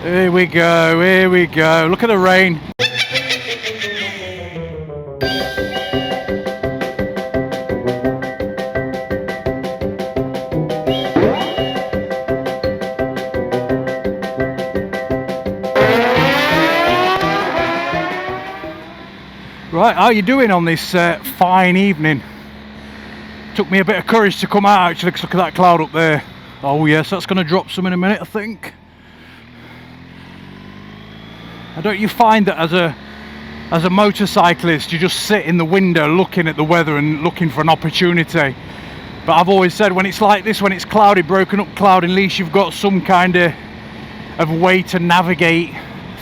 Here we go, here we go. Look at the rain. Right, how are you doing on this fine evening? Took me a bit of courage to come out actually, because look at that cloud up there. Oh yes, that's going to drop some in a minute, I think. Don't you find that as a motorcyclist, you just sit in the window looking at the weather and looking for an opportunity? But I've always said, when it's like this, when it's cloudy, broken up cloud, at least you've got some kind of way to navigate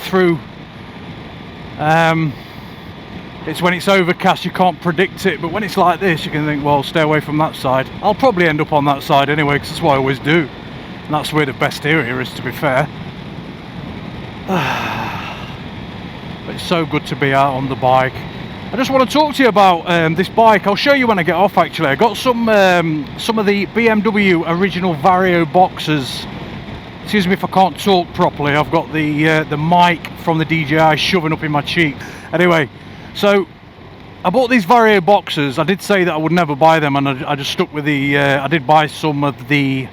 through. It's when it's overcast you can't predict it, but when it's like this you can think, well, stay away from that side. I'll probably end up on that side anyway, because that's what I always do, and that's where the best area is, to be fair. But it's so good to be out on the bike. I just want to talk to you about this bike. I'll show you when I get off actually. I got some of the BMW original Vario boxes. Excuse me if I can't talk properly, I've got the mic from the DJI shoving up in my cheek. Anyway, so I bought these Vario boxes. I did say that I would never buy them, and I just stuck with the I did buy some of the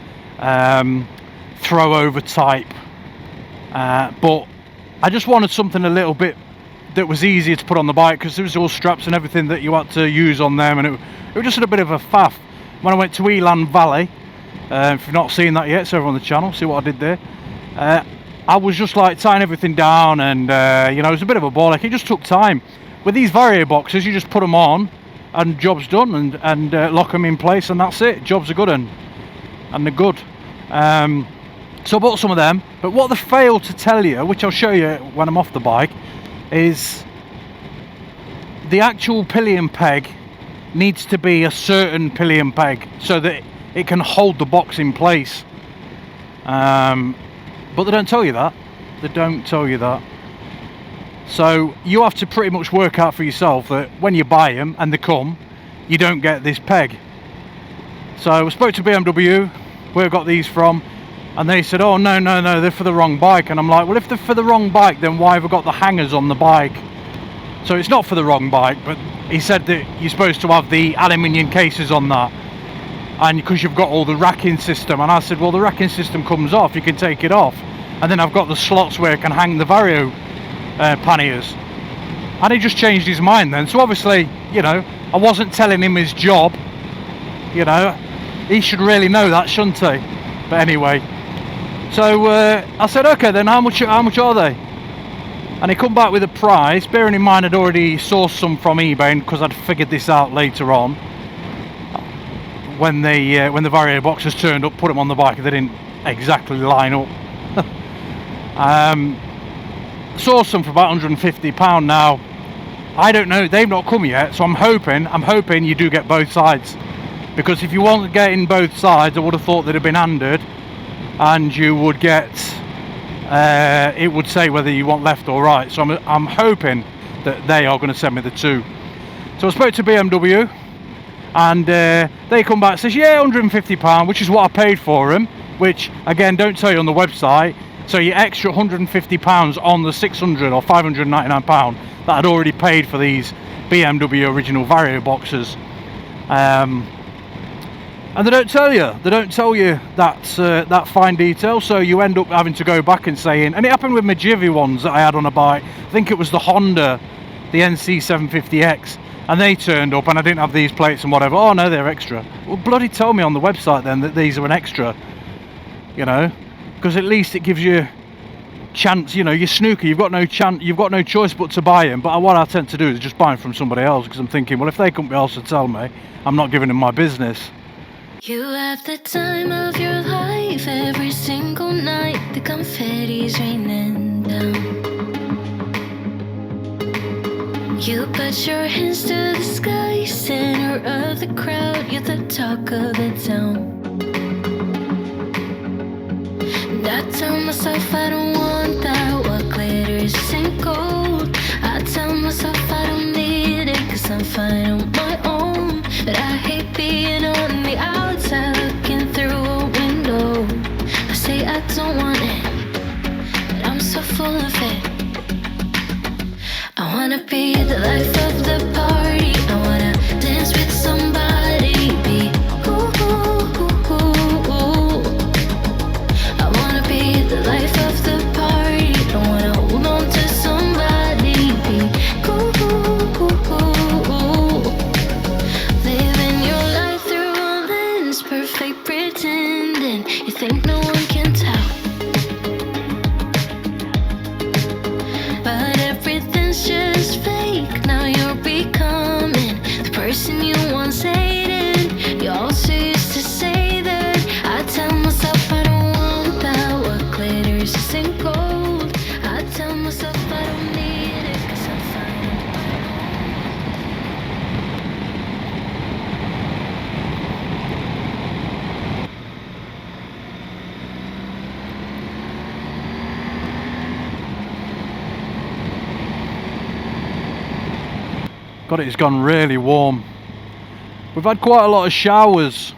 throw over type, but I just wanted something a little bit that was easier to put on the bike, because there was all straps and everything that you had to use on them, and it was just a bit of a faff. When I went to Elan Valley, if you've not seen that yet, it's over on the channel, see what I did there. I was just like tying everything down, and you know, it was a bit of a ball. Like, it just took time. With these Vario boxes, you just put them on and job's done, and lock them in place, and that's it. Jobs are good, and they're good. So I bought some of them, but what they failed to tell you, which I'll show you when I'm off the bike, is the actual pillion peg needs to be a certain pillion peg so that it can hold the box in place. But they don't tell you that. They don't tell you that. So you have to pretty much work out for yourself that when you buy them and they come, you don't get this peg. So I spoke to BMW, where I got these from, and they said, oh no, they're for the wrong bike. And I'm like, well, if they're for the wrong bike, then why have I got the hangers on the bike? So it's not for the wrong bike, but he said that you're supposed to have the aluminium cases on that, and because you've got all the racking system. And I said, well, the racking system comes off, you can take it off, and then I've got the slots where I can hang the vario panniers. And he just changed his mind then. So obviously, you know, I wasn't telling him his job, you know, he should really know that, shouldn't he? But anyway, so I said, okay then, how much are they? And he come back with a price, bearing in mind I'd already sourced some from eBay, because I'd figured this out later on when the Vario boxes turned up, put them on the bike, and they didn't exactly line up. Sourced some for about £150 now. I don't know, they've not come yet, so I'm hoping you do get both sides, because if you weren't getting both sides, I would have thought they'd have been handed, and you would get it would say whether you want left or right. So I'm hoping that they are going to send me the two. So I spoke to BMW, and they come back and says, yeah, £150, which is what I paid for them, which again, don't tell you on the website. So you extra £150 on the £600 or £599 that I'd already paid for these BMW original Vario boxes. And they don't tell you that fine detail, so you end up having to go back and saying, and it happened with my Jivy ones that I had on a bike. I think it was the Honda, the NC750X, and they turned up and I didn't have these plates and whatever. Oh no, they're extra. Well, bloody tell me on the website then that these are an extra, you know, because at least it gives you chance. You know, you're snooker, you've got no chance, you've got no choice but to buy them. But what I tend to do is just buy them from somebody else, because I'm thinking, well, if they couldn't be able to tell me, I'm not giving them my business. You have the time of your life every single night. The confetti's raining down. You put your hands to the sky, center of the crowd. You're the talk of the town. And I tell myself I don't want that. What glitters isn't gold. I tell myself I don't need it, 'cause I'm fine on my own. But I hate being on the outside looking through a window. I say I don't want it, but I'm so full of it. I wanna be the life of the party. I wanna dance with somebody. Be ooh, ooh, ooh, ooh, ooh. I wanna be the life of the party. I wanna hold on to somebody. Be ooh, ooh, ooh, ooh, ooh. Living your life through a lens, perfect pretending. You think no one can tell, but everything's just fake. Now you're becoming the person you once hated. You also used to say that. I tell myself I don't want that. What glitters isn't gold. I tell myself I don't need it, 'cause I'm fine on my God, it's gone really warm. We've had quite a lot of showers,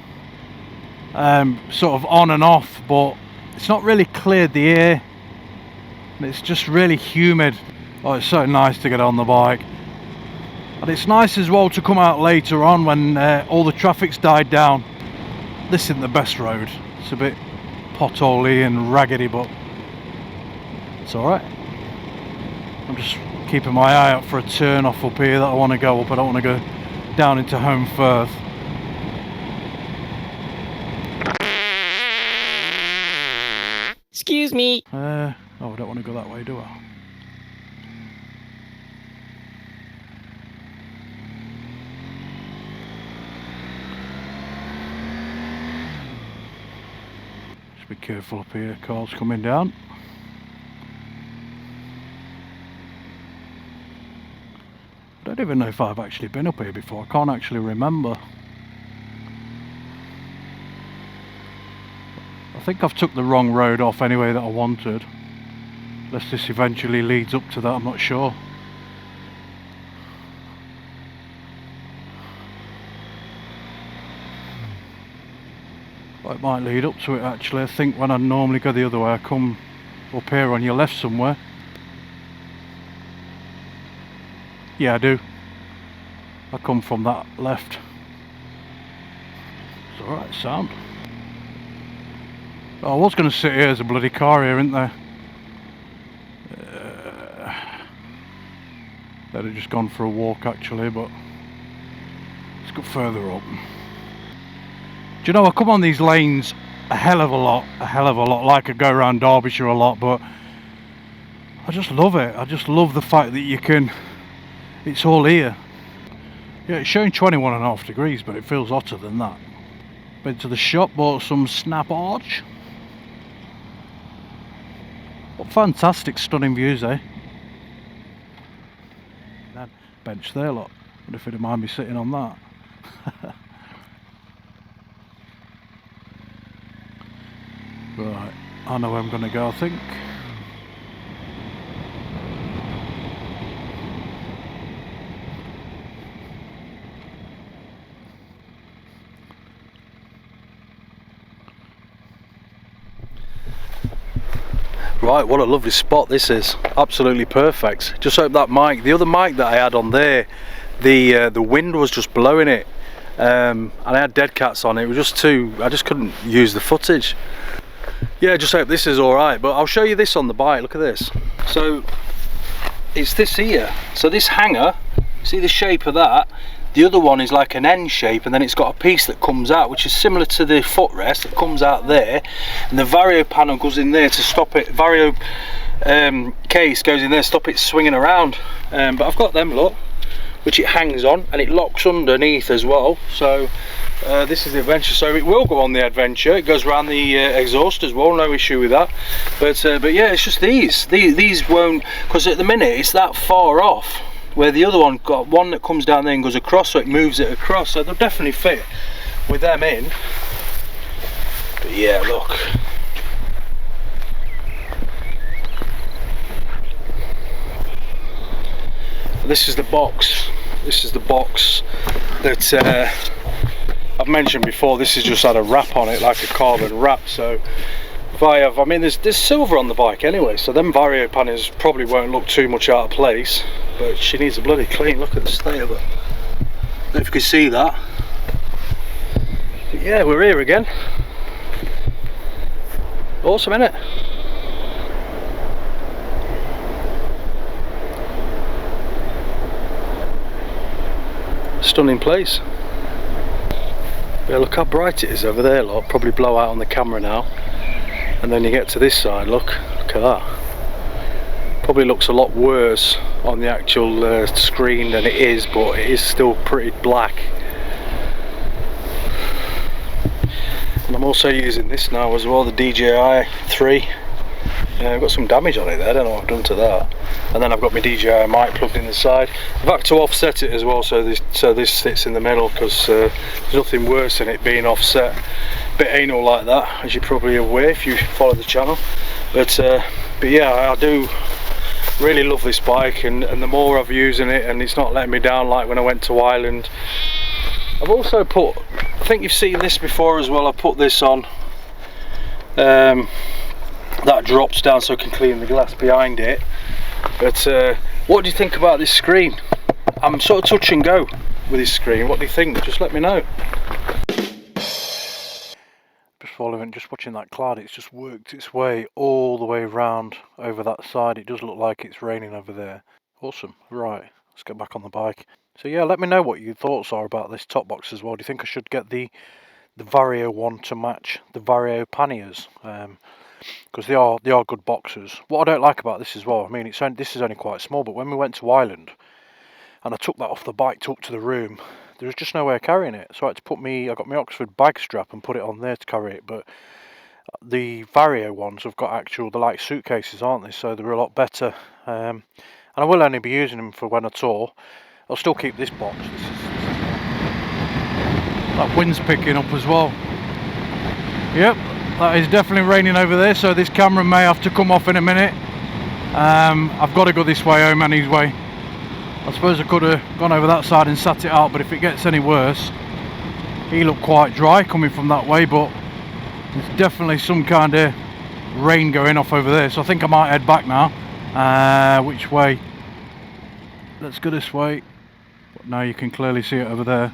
sort of on and off, but it's not really cleared the air. And it's just really humid. Oh, it's so nice to get on the bike. And it's nice as well to come out later on when all the traffic's died down. This isn't the best road. It's a bit potholy and raggedy, but it's alright. I'm just keeping my eye out for a turn off up here that I want to go up. I don't want to go down into Home Firth. Excuse me. Oh, I don't want to go that way, do I? Just be careful up here, cars coming down. I don't even know if I've actually been up here before. I can't actually remember. I think I've took the wrong road off anyway that I wanted. Unless this eventually leads up to that, I'm not sure. Well, it might lead up to it actually. I think when I normally go the other way, I come up here on your left somewhere. Yeah, I do. I come from that left. It's alright, sound. Oh, I was going to sit here. There's a bloody car here, isn't there? They'd have just gone for a walk actually, but let's go further up. Do you know, I come on these lanes a hell of a lot, like I go around Derbyshire a lot, but I just love it. I just love the fact that you can, it's all here. Yeah, it's showing 21.5 degrees, but it feels hotter than that. Been to the shop, bought some snap arch. What fantastic stunning views, eh? That bench there, look. Wonder if it'd mind me sitting on that. Right, I know where I'm going to go, I think. Right, what a lovely spot this is. Absolutely perfect. Just hope that mic, the other mic that I had on there, the wind was just blowing it, and I had dead cats on it. It was just too, I just couldn't use the footage. Yeah, just hope this is alright, but I'll show you this on the bike. Look at this. So it's this here. So this hanger, see the shape of that? The other one is like an N shape, and then it's got a piece that comes out, which is similar to the footrest that comes out there, and the vario panel goes in there to stop it. Vario case goes in there to stop it swinging around. But I've got them, look, which it hangs on, and it locks underneath as well. So this is the Adventure. So it will go on the Adventure. It goes around the exhaust as well. No issue with that. But yeah, it's just these won't, because at the minute it's that far off, where the other one got one that comes down there and goes across, so it moves it across. So they'll definitely fit with them in. But yeah, look. This is the box. This is the box that I've mentioned before. This has just had a wrap on it, like a carbon wrap. So I mean there's silver on the bike anyway, so them vario panniers probably won't look too much out of place, but she needs a bloody clean. Look at the state of it. I don't know if you can see that. But yeah, we're here again. Awesome, innit? Stunning place. Yeah, look how bright it is over there. Look, probably blow out on the camera now. And then you get to this side, look at that. Probably looks a lot worse on the actual screen than it is, but it is still pretty black. And I'm also using this now as well, the DJI 3. I've got some damage on it there, I don't know what I've done to that. And then I've got my DJI mic plugged in the side. I've had to offset it as well, so this sits in the middle, because there's nothing worse than it being offset. Bit anal like that, as you're probably aware if you follow the channel. But yeah, I do really love this bike, and the more I've using it, and it's not letting me down like when I went to Ireland. I've also put, I think you've seen this before as well, I put this on. That drops down so I can clean the glass behind it. But what do you think about this screen? I'm sort of touch and go with this screen. What do you think? Just let me know. Just watching that cloud, it's just worked its way all the way around over that side. It does look like it's raining over there. Awesome. Right, let's get back on the bike. So yeah, let me know what your thoughts are about this top box as well. Do you think I should get the vario one to match the vario panniers? Because they are good boxes. What I don't like about this as well, I mean, this is only quite small, but when we went to Ireland and I took that off the bike to up to the room, there was just no way of carrying it, so I had to I got my Oxford bag strap and put it on there to carry it. But the vario ones have got they're like suitcases, aren't they? So they're a lot better, and I will only be using them for when I tour. I'll still keep this box. That wind's picking up as well. Yep, that is definitely raining over there, so this camera may have to come off in a minute. I've got to go this way home anyway. I suppose I could have gone over that side and sat it out, but if it gets any worse, he looked quite dry coming from that way, but there's definitely some kind of rain going off over there, so I think I might head back now. Which way? Let's go this way. But now you can clearly see it over there.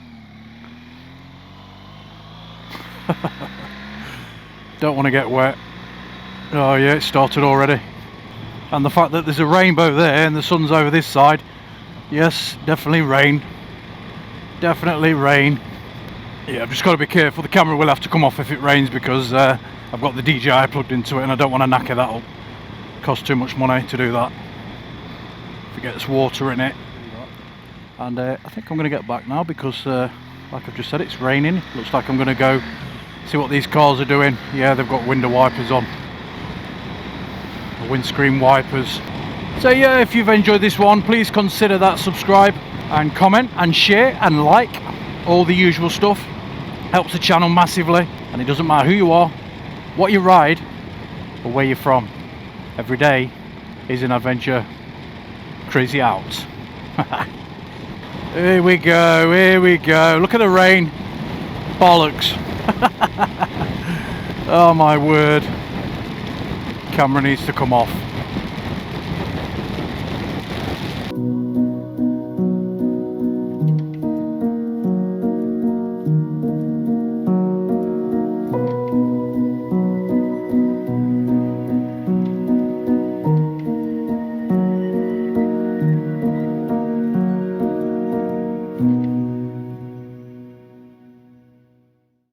Don't want to get wet. Oh yeah, it started already. And the fact that there's a rainbow there and the sun's over this side, yes, definitely rain. Definitely rain. Yeah, I've just got to be careful. The camera will have to come off if it rains, because I've got the DJI plugged into it and I don't want to knacker that up. It costs too much money to do that. If it gets water in it. And I think I'm going to get back now, because like I've just said, it's raining. Looks like I'm going to go see what these cars are doing. Yeah, they've got window wipers on. The windscreen wipers. So yeah, if you've enjoyed this one, please consider that subscribe and comment and share and like, all the usual stuff. Helps the channel massively, and it doesn't matter who you are, what you ride, or where you're from. Every day is an adventure. Crazy out. Here we go, here we go. Look at the rain. Bollocks. Oh my word. Camera needs to come off.